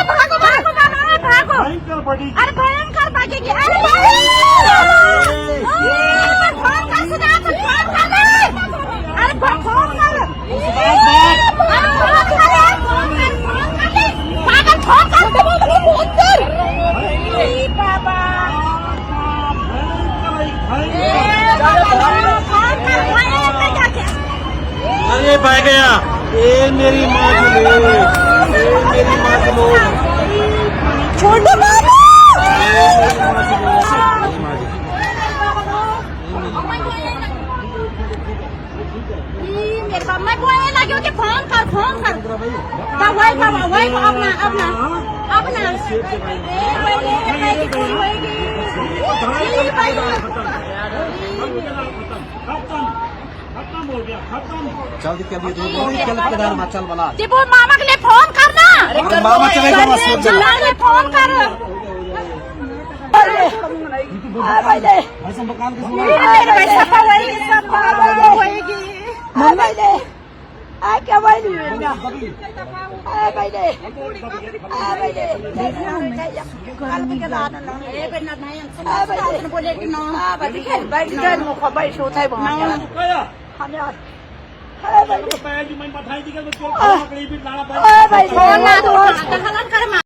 भागो भागो मामा भागो। भयंकर बड़ी अरे भयंकर भागेगी। अरे फोन कर सुना तो फोन कर ले। अरे फोन कर। पागल फोन कर बाबा। अरे भाग गया। ये मेरी माँ की लो, मेरी माँ की लो। छोड़ दो मैं बोलने लगी हूँ कि फोन कर वही अपना खत्म हो गया, खत्म। चल चल बना जी वो मामा के लिए फोन करना। मामा चलेगा बस फोन कर। ऐसा मकान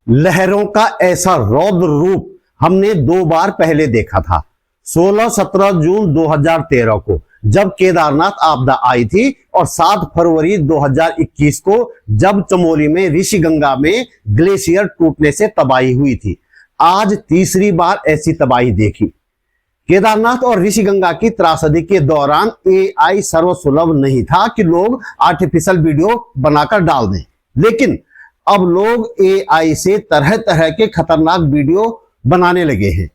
लहरों का ऐसा रौद्र रूप हमने 2 बार पहले देखा था। 16-17 जून 2013 को जब केदारनाथ आपदा आई थी और 7 फरवरी 2021 को जब चमोली में ऋषिगंगा में ग्लेशियर टूटने से तबाही हुई थी। आज तीसरी बार ऐसी तबाही देखी। केदारनाथ और ऋषिगंगा की त्रासदी के दौरान एआई सर्वसुलभ नहीं था कि लोग आर्टिफिशियल वीडियो बनाकर डाल दें, लेकिन अब लोग एआई से तरह तरह के खतरनाक वीडियो बनाने लगे हैं।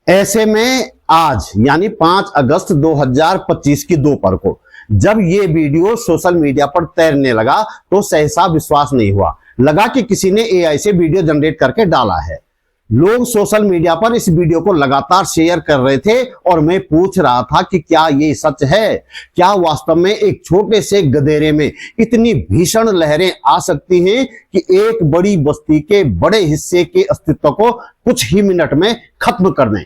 ऐसे में आज यानी 5 अगस्त 2025 की दोपहर को जब ये वीडियो सोशल मीडिया पर तैरने लगा तो सहसा विश्वास नहीं हुआ। लगा कि किसी ने एआई से वीडियो जनरेट करके डाला है। लोग सोशल मीडिया पर इस वीडियो को लगातार शेयर कर रहे थे और मैं पूछ रहा था कि क्या ये सच है? क्या वास्तव में एक छोटे से गधेरे में इतनी भीषण लहरें आ सकती हैं कि एक बड़ी बस्ती के बड़े हिस्से के अस्तित्व को कुछ ही मिनट में खत्म कर दें?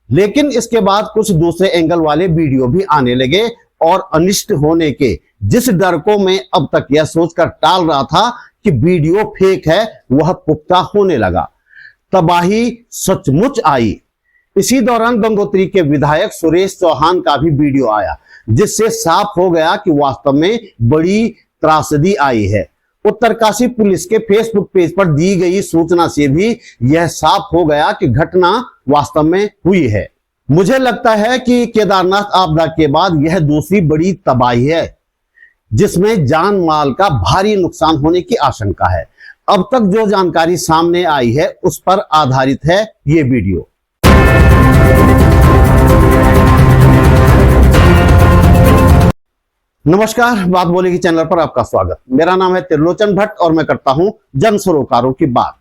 लेकिन इसके बाद कुछ दूसरे एंगल वाले वीडियो भी आने लगे और अनिष्ट होने के जिस डर को मैं अब तक यह सोचकर टाल रहा था कि वीडियो फेक है, वह पुख्ता होने लगा। तबाही सचमुच आई। इसी दौरान गंगोत्री के विधायक सुरेश चौहान का भी वीडियो आया, जिससे साफ हो गया कि वास्तव में बड़ी त्रासदी आई है। उत्तरकाशी पुलिस के फेसबुक पेज पर दी गई सूचना से भी यह साफ हो गया कि घटना वास्तव में हुई है। मुझे लगता है कि केदारनाथ आपदा के बाद यह दूसरी बड़ी तबाही है, जिसमें जान माल का भारी नुकसान होने की आशंका है। अब तक जो जानकारी सामने आई है उस पर आधारित है ये वीडियो। नमस्कार, बात बोलेगी चैनल पर आपका स्वागत। मेरा नाम है त्रिलोचन भट्ट और मैं करता हूं जन सरोकारों की बात।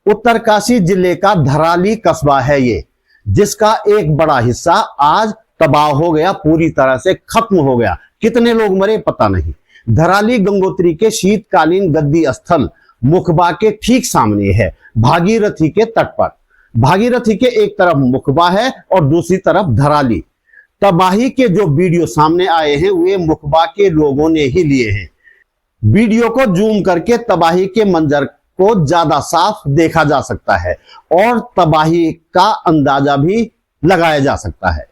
उत्तरकाशी जिले का धराली कस्बा है ये, जिसका एक बड़ा हिस्सा आज तबाह हो गया, पूरी तरह से खत्म हो गया। कितने लोग मरे पता नहीं। धराली गंगोत्री के शीतकालीन गद्दी स्थल मुखबा के ठीक सामने है, भागीरथी के तट पर। भागीरथी के एक तरफ मुखबा है और दूसरी तरफ धराली। तबाही के जो वीडियो सामने आए हैं वे मुखबा के लोगों ने ही लिए हैं। वीडियो को जूम करके तबाही के मंजर को ज्यादा साफ देखा जा सकता है और तबाही का अंदाजा भी लगाया जा सकता है।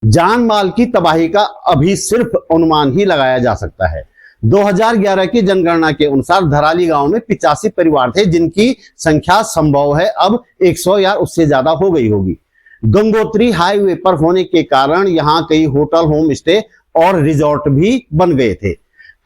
जान माल की तबाही का अभी सिर्फ अनुमान ही लगाया जा सकता है। 2011 की जनगणना के अनुसार धराली गांव में 85 परिवार थे, जिनकी संख्या संभव है अब 100 या उससे ज्यादा हो गई होगी। गंगोत्री हाईवे पर होने के कारण यहाँ कई होटल, होम स्टे और रिजॉर्ट भी बन गए थे।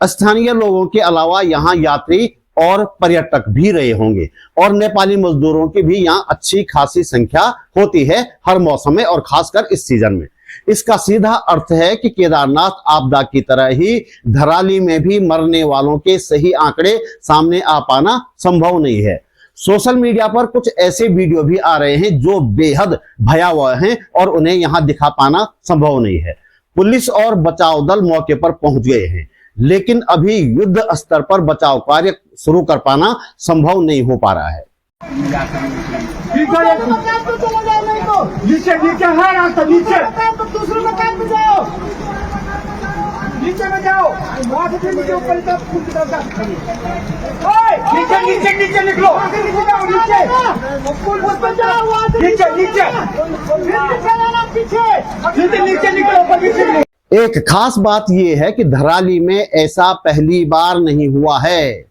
स्थानीय लोगों के अलावा यहाँ यात्री और पर्यटक भी रहे होंगे और नेपाली मजदूरों की भी यहाँ अच्छी खासी संख्या होती है हर मौसम में और खासकर इस सीजन में। इसका सीधा अर्थ है कि केदारनाथ आपदा की तरह ही धराली में भी मरने वालों के सही आंकड़े सामने आ पाना संभव नहीं है। सोशल मीडिया पर कुछ ऐसे वीडियो भी आ रहे हैं जो बेहद भयावह हैं और उन्हें यहां दिखा पाना संभव नहीं है। पुलिस और बचाव दल मौके पर पहुंच गए हैं, लेकिन अभी युद्ध स्तर पर बचाव कार्य शुरू कर पाना संभव नहीं हो पा रहा है। नीचे नीचे है रास्ता, नीचे दूसरे मकान पे जाओ, नीचे में जाओ, नीचे ऊपर नीचे नीचे नीचे निकलो, नीचे जाओ, नीचे नीचे नीचे नीचे निकलो। एक खास बात यह है कि धराली में ऐसा पहली बार नहीं हुआ है।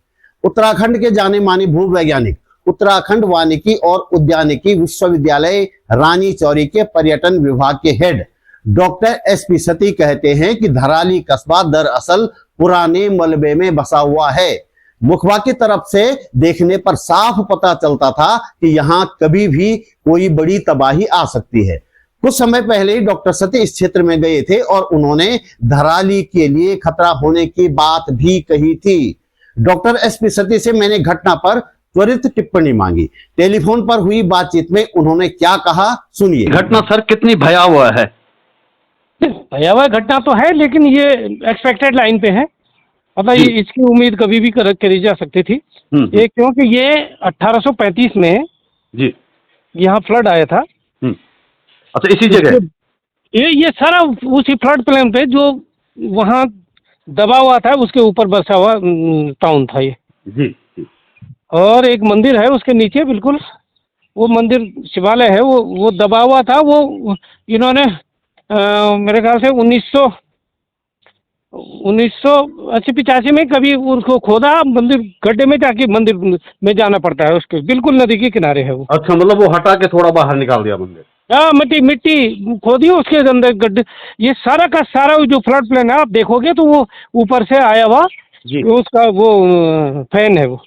उत्तराखंड के जाने माने भूवैज्ञानिक, उत्तराखंड वानिकी और उद्यानिकी विश्वविद्यालय रानी चौरी के पर्यटन विभाग के हेड डॉक्टर एसपी सती कहते हैं कि धराली कस्बा दरअसल पुराने मलबे में बसा हुआ है। मुखबा की तरफ से देखने पर साफ पता चलता था कि यहाँ कभी भी कोई बड़ी तबाही आ सकती है। कुछ समय पहले ही डॉक्टर सती इस क्षेत्र में गए थे और उन्होंने धराली के लिए खतरा होने की बात भी कही थी। डॉक्टर एसपी सती से मैंने घटना पर त्वरित टिप्पणी मांगी। टेलीफोन पर हुई बातचीत में उन्होंने क्या कहा, सुनिए। घटना सर कितनी भयावह है? भयावह घटना तो है, लेकिन ये एक्सपेक्टेड लाइन पे है। मतलब इसकी उम्मीद कभी भी करी जा सकती थी। ये क्योंकि ये 1835 में जी यहाँ फ्लड आया था। अच्छा, इसी जगह ये सारा उसी फ्लड प्लेन पे जो वहाँ दबा हुआ था उसके ऊपर बसा हुआ टाउन था ये। जी। और एक मंदिर है उसके नीचे, बिल्कुल वो मंदिर शिवालय है, वो दबा हुआ था। वो इन्होंने मेरे ख्याल से 1980-85 में कभी उसको खोदा, मंदिर गड्ढे में जाके मंदिर में जाना पड़ता है, उसके बिल्कुल नदी के किनारे है वो। अच्छा, मतलब वो हटा के थोड़ा बाहर निकाल दिया मंदिर? हाँ, मिट्टी खोदी उसके अंदर गड्ढे। ये सारा का सारा जो फ्लड प्लेन है आप देखोगे तो वो ऊपर से आया हुआ उसका वो फैन है वो।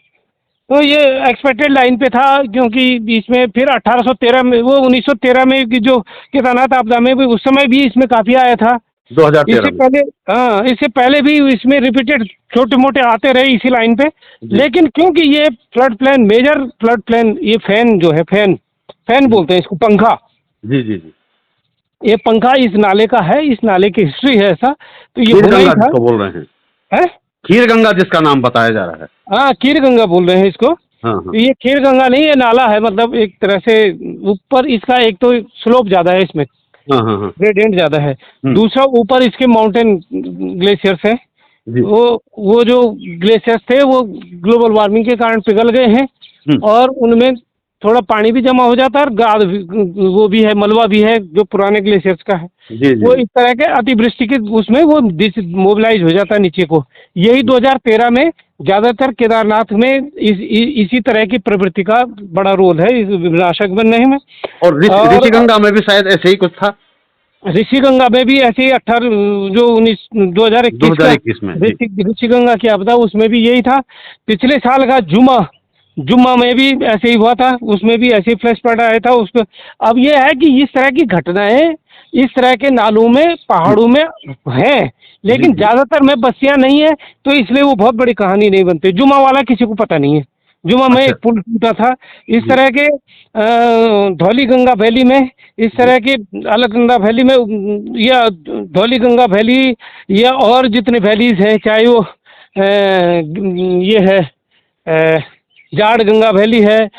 तो ये एक्सपेक्टेड लाइन पे था, क्योंकि इसमें फिर 1813 में, वो 1913 में की जो केदारनाथ आपदा में भी उस समय भी इसमें काफी आया था। 2013 इससे पहले, हाँ, इससे पहले भी इसमें रिपीटेड छोटे मोटे आते रहे इसी लाइन पे। लेकिन क्योंकि ये flood plain, major flood plain, ये फैन जो है, फैन बोलते हैं इसको, पंखा। जी जी जी। ये पंखा इस नाले का है, इस नाले की हिस्ट्री है ऐसा। तो ये खीर गंगा जिसको बोल रहे हैं, खीर गंगा जिसका नाम बताया जा रहा है। हाँ, खीर गंगा बोल रहे हैं इसको। हाँ। तो ये खीर गंगा नहीं, ये नाला है। मतलब एक तरह से ऊपर इसका एक तो स्लोप ज्यादा है इसमें, ग्रेडियंट ज्यादा है। दूसरा ऊपर इसके माउंटेन ग्लेशियर्स है। वो जो ग्लेशियर्स थे वो ग्लोबल वार्मिंग के कारण पिघल गए हैं और उनमें थोड़ा पानी भी जमा हो जाता है और गाद वो भी है, मलबा भी है जो पुराने ग्लेशियर्स का है। वो इस तरह के अतिवृष्टि के उसमें वो मोबिलाइज हो जाता है नीचे को। यही 2013 में ज्यादातर केदारनाथ में इसी तरह की प्रवृत्ति का बड़ा रोल है इस विनाशक बनने में। और ऋषि गंगा में भी शायद ऐसे ही कुछ था। ऋषि गंगा में भी ऐसे ही 2021 में ऋषि गंगा की आपदा, उसमें भी यही था। पिछले साल का जुम्मा में भी ऐसे ही हुआ था, उसमें भी ऐसे ही फ्लैश फ्लड आया था उसको। अब ये है कि इस तरह की घटनाएं इस तरह के नालों में, पहाड़ों में हैं, लेकिन ज्यादातर में बस्तियां नहीं है, तो इसलिए वो बहुत बड़ी कहानी नहीं बनती। जुम्मा वाला किसी को पता नहीं है। जुम्मा में एक पुल टूटा था। इस तरह के धौली गंगा वैली में, इस तरह के अलकनंदा वैली में, या धौली गंगा वैली या और जितने वैलीज हैं, चाहे वो ये है जाड़ गंगा वैली है,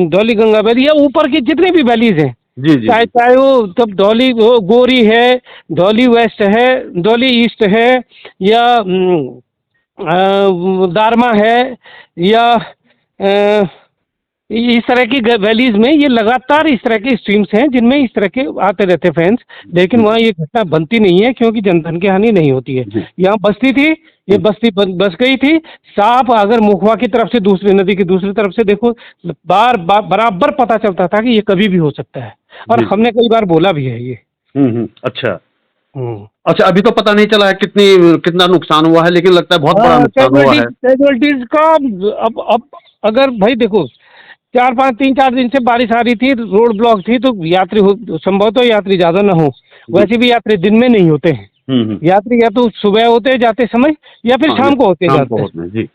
धौली गंगा वैली, या ऊपर की जितनी भी वैलीज हैं, चाहे वो तब धौली गोरी है, धौली वेस्ट है, धौली ईस्ट है, या दारमा है, या इस तरह की वैलीज में ये लगातार इस तरह के स्ट्रीम्स हैं जिनमें इस तरह के आते रहते फैंस। लेकिन वहाँ ये घटना बनती नहीं है क्योंकि जनधन की हानि नहीं होती है। यहाँ बस्ती थी, ये बस्ती बस गई थी। साफ अगर मुखवा की तरफ से दूसरी नदी की दूसरी तरफ से देखो, बराबर पता चलता था कि ये कभी भी हो सकता है, और हमने कई बार बोला भी है ये। अच्छा, अभी तो पता नहीं चला है कितना नुकसान हुआ है, लेकिन लगता है बहुत बड़ा नुकसान हुआ है। कैजुअलिटीज का अब अगर भाई देखो 3-4 दिन से बारिश आ रही थी, रोड ब्लॉक थी, तो यात्री संभवतः यात्री ज्यादा ना हो। वैसे भी यात्री दिन में नहीं होते हैं। यात्री या तो सुबह होते हैं जाते समय, या फिर शाम को होते जाते हैं जी।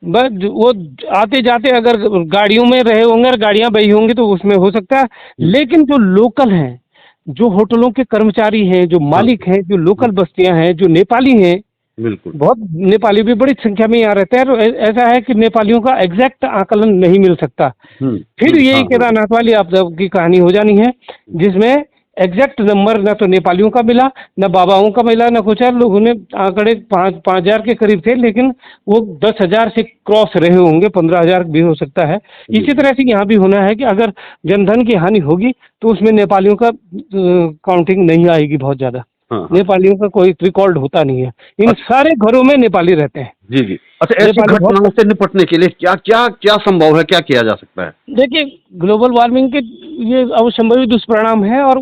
बस वो आते जाते अगर गाड़ियों में रहे होंगे और गाड़ियां बही होंगी तो उसमें हो सकता है। लेकिन जो लोकल हैं, जो होटलों के कर्मचारी हैं, जो मालिक हैं, जो लोकल बस्तियां हैं, जो नेपाली हैं, बिल्कुल बहुत नेपाली भी बड़ी संख्या में यहाँ रहते हैं। और ऐसा है कि नेपालियों का एग्जैक्ट आकलन नहीं मिल सकता। फिर यही केदारनाथ वाली आपदा की कहानी हो जानी है, जिसमें एग्जैक्ट नंबर ना तो नेपालियों का मिला, ना बाबाओं का मिला, ना कुछ। लोगों ने आंकड़े 5,000 के करीब थे, लेकिन वो 10,000 से क्रॉस रहे होंगे, 15,000 भी हो सकता है। इसी तरह से यहाँ भी होना है कि अगर जनधन की हानि होगी तो उसमें नेपालियों का काउंटिंग नहीं आएगी बहुत ज्यादा। नेपालियों का कोई रिकॉर्ड होता नहीं है। इन सारे घरों में नेपाली रहते हैं। जी जी। अच्छा, ऐसी घटनाओं से निपटने के लिए क्या क्या क्या संभव है, क्या किया जा सकता है? देखिए, ग्लोबल वार्मिंग के ये अवसंभवी दुष्परिणाम है और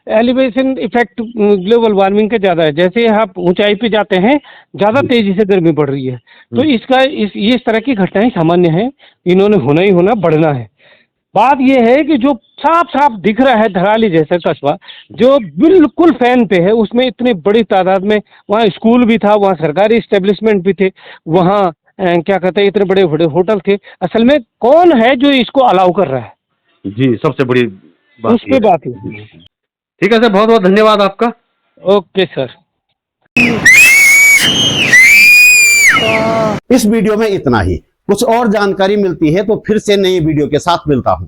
एलिवेशन इफेक्ट ग्लोबल वार्मिंग के ज्यादा है। जैसे आप ऊंचाई पे जाते हैं, ज्यादा तेजी से गर्मी बढ़ रही है, तो इस तरह की घटनाएं सामान्य हैं। इन्होंने होना ही होना, बढ़ना है। बात यह है कि जो साफ साफ दिख रहा है धराली जैसा कस्बा, जो बिल्कुल फैन पे है, उसमें इतनी बड़ी तादाद में वहाँ स्कूल भी था, वहाँ सरकारी इस्टेब्लिशमेंट भी थे, वहाँ क्या कहते हैं इतने बड़े बड़े होटल थे। असल में कौन है जो इसको अलाउ कर रहा है? जी, सबसे बड़ी बात उस पे बात है। ठीक है सर, बहुत बहुत धन्यवाद आपका। Okay sir. इस वीडियो में इतना ही। कुछ और जानकारी मिलती है तो फिर से नई वीडियो के साथ मिलता हूं।